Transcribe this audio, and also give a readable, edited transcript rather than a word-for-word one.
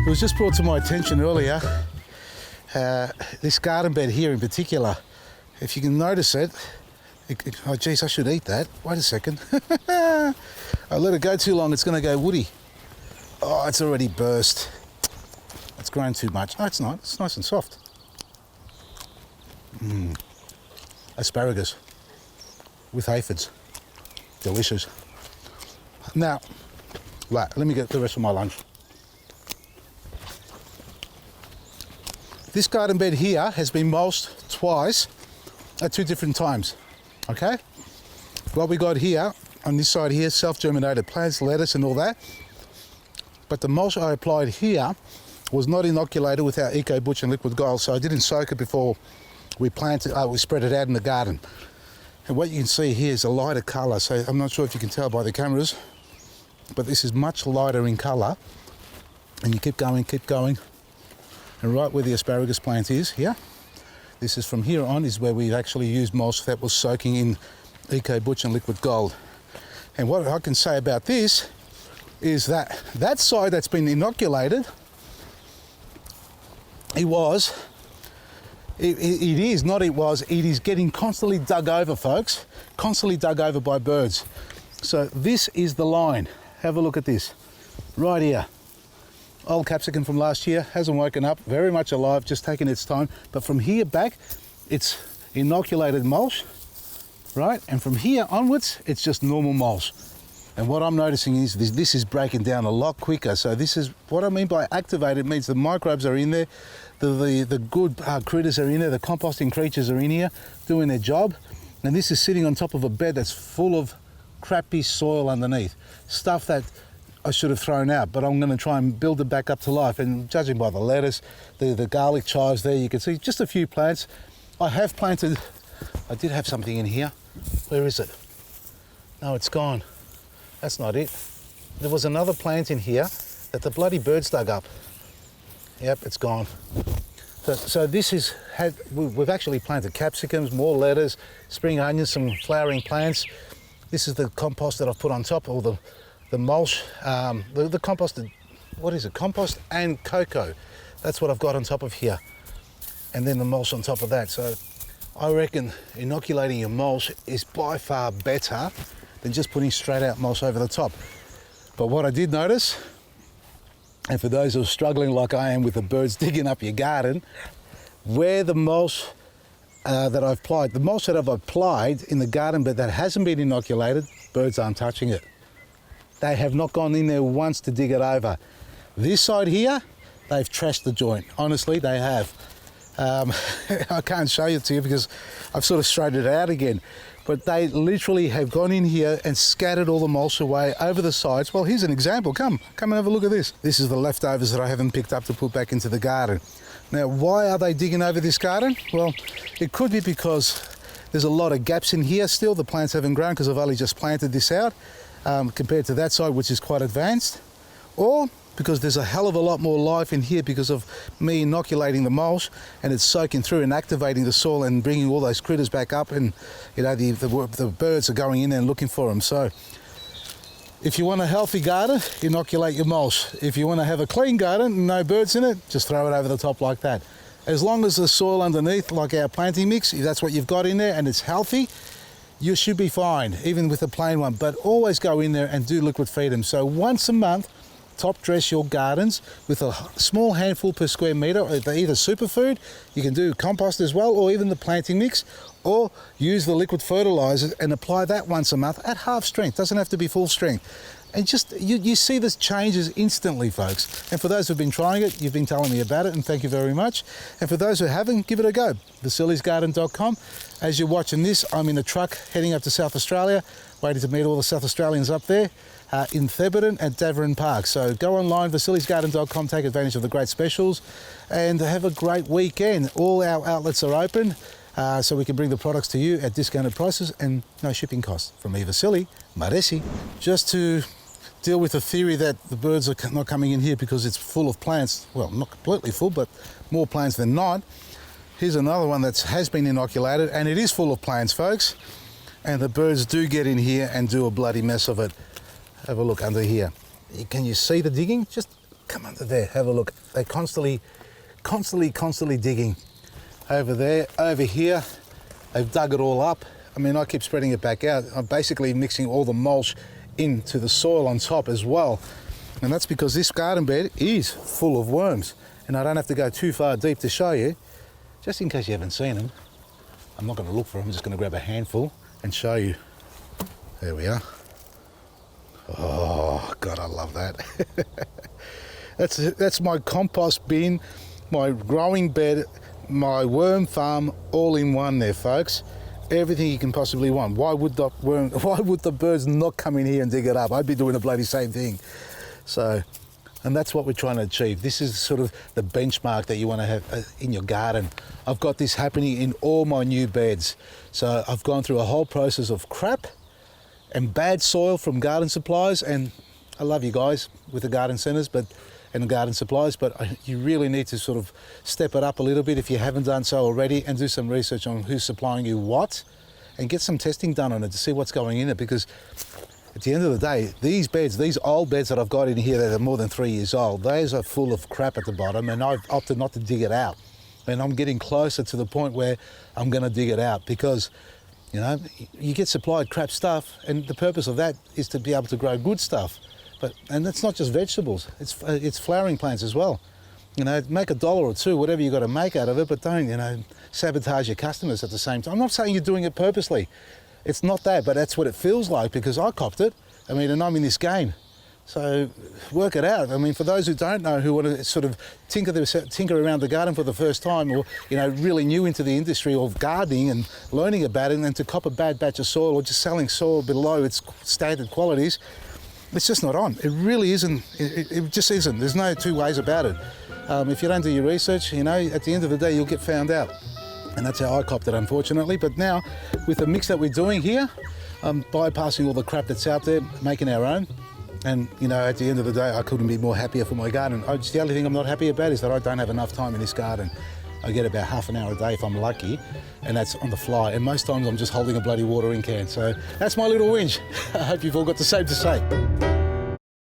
It was just brought to my attention earlier, this garden bed here in particular. If you can notice it, oh geez, I should eat that. Wait a second. I let it go too long, it's going to go woody. Oh, it's already burst. It's grown too much. No, it's not. It's nice and soft. Asparagus with aphids. Delicious. Now, right, let me get the rest of my lunch. This garden bed here has been mulched twice at 2 different times, okay? What we got here, on this side here, self-germinated plants, lettuce and all that. But the mulch I applied here was not inoculated with our Eco Butch and Liquid Gold, so I didn't soak it before we planted, we spread it out in the garden. And what you can see here is a lighter colour, so I'm not sure if you can tell by the cameras, but this is much lighter in colour. And you keep going, and right where the asparagus plant is here, this is from here on is where we've actually used mulch that was soaking in Eco Butch and Liquid Gold. And what I can say about this is that that side that's been inoculated, it is getting constantly dug over, folks, constantly dug over by birds. So this is the line. Have a look at this, right here. Old capsicum from last year, hasn't woken up, very much alive, just taking its time. But from here back, it's inoculated mulch, right? And from here onwards, it's just normal mulch. And what I'm noticing is this is breaking down a lot quicker. So this is what I mean by activated. It means the microbes are in there, the good critters are in there, the composting creatures are in here doing their job. And this is sitting on top of a bed that's full of crappy soil underneath, stuff that I should have thrown out, but I'm going to try and build it back up to life. And judging by the lettuce, the garlic chives there, you can see just a few plants. I have planted, I did have something in here. Where is it? No, it's gone. That's not it. There was another plant in here that the bloody birds dug up. Yep, it's gone. So this is, we've actually planted capsicums, more lettuce, spring onions, some flowering plants. This is the compost that I've put on top, or the mulch, the compost, what is it? Compost and cocoa. That's what I've got on top of here. And then the mulch on top of that. So I reckon inoculating your mulch is by far better than just putting straight out mulch over the top. But what I did notice, and for those who are struggling like I am with the birds digging up your garden, where the mulch that I've applied, the mulch that I've applied in the garden bed that hasn't been inoculated, birds aren't touching it. They have not gone in there once to dig it over. This side here, they've trashed the joint. Honestly, they have. I can't show it to you because I've sort of straightened it out again. But they literally have gone in here and scattered all the mulch away over the sides. Well, here's an example. Come and have a look at this. This is the leftovers that I haven't picked up to put back into the garden. Now, why are they digging over this garden? Well, it could be because there's a lot of gaps in here still. The plants haven't grown because I've only just planted this out compared to that side, which is quite advanced. Or because there's a hell of a lot more life in here because of me inoculating the mulch, and it's soaking through and activating the soil and bringing all those critters back up, and you know the birds are going in there and looking for them. So if you want a healthy garden, inoculate your mulch. If you want to have a clean garden, no birds in it, just throw it over the top like that. As long as the soil underneath, like our planting mix, if that's what you've got in there and it's healthy, you should be fine, even with a plain one. But always go in there and do liquid feed them. So once a month, top dress your gardens with a small handful per square metre, either superfood, you can do compost as well, or even the planting mix, or use the liquid fertiliser and apply that once a month at half strength. Doesn't have to be full strength. And just, you see this changes instantly, folks. And for those who've been trying it, you've been telling me about it, and thank you very much. And for those who haven't, give it a go. Vasili'sGarden.com. As you're watching this, I'm in a truck heading up to South Australia, waiting to meet all the South Australians up there in Thebarton at Davarin Park. So go online, Vasili'sGarden.com, take advantage of the great specials, and have a great weekend. All our outlets are open, so we can bring the products to you at discounted prices and no shipping costs. From me, Vasili, Maresi, just to deal with the theory that the birds are not coming in here because it's full of plants. Well, not completely full, but more plants than not. Here's another one that has been inoculated, and it is full of plants, folks. And the birds do get in here and do a bloody mess of it. Have a look under here. Can you see the digging? Just come under there, have a look. They're constantly digging. Over there, over here, they've dug it all up. I mean, I keep spreading it back out. I'm basically mixing all the mulch into the soil on top as well. And that's because this garden bed is full of worms. And I don't have to go too far deep to show you. Just in case you haven't seen them, I'm not going to look for them, I'm just going to grab a handful and show you. There we are. Oh, God, I love that. That's my compost bin, my growing bed, my worm farm, all in one there, folks. Everything you can possibly want. Why would the birds not come in here and dig it up? I'd be doing the bloody same thing. So, and that's what we're trying to achieve. This is sort of the benchmark that you want to have in your garden. I've got this happening in all my new beds. So I've gone through a whole process of crap and bad soil from garden supplies, and I love you guys with the garden centres and the garden supplies, but you really need to sort of step it up a little bit if you haven't done so already, and do some research on who's supplying you what, and get some testing done on it to see what's going in it, because at the end of the day, these beds, these old beds that I've got in here that are more than 3 years old, those are full of crap at the bottom, and I've opted not to dig it out. And I'm getting closer to the point where I'm going to dig it out, because, you know, you get supplied crap stuff, and the purpose of that is to be able to grow good stuff. And that's not just vegetables, it's flowering plants as well. You know, make $1 or $2, whatever you got to make out of it, but don't, you know, sabotage your customers at the same time. I'm not saying you're doing it purposely. It's not that, but that's what it feels like, because I copped it. I mean, and I'm in this game. So work it out. I mean, for those who don't know, who want to sort of tinker around the garden for the first time, or, you know, really new into the industry of gardening and learning about it, and then to cop a bad batch of soil or just selling soil below its standard qualities, it's just not on. It really isn't. It just isn't. There's no two ways about it. If you don't do your research, you know, at the end of the day, you'll get found out. And that's how I copped it, unfortunately. But now, with the mix that we're doing here, bypassing all the crap that's out there, making our own. And, you know, at the end of the day, I couldn't be more happier for my garden. The only thing I'm not happy about is that I don't have enough time in this garden. I get about half an hour a day if I'm lucky, and that's on the fly. And most times I'm just holding a bloody watering can. So that's my little whinge. I hope you've all got the same to say.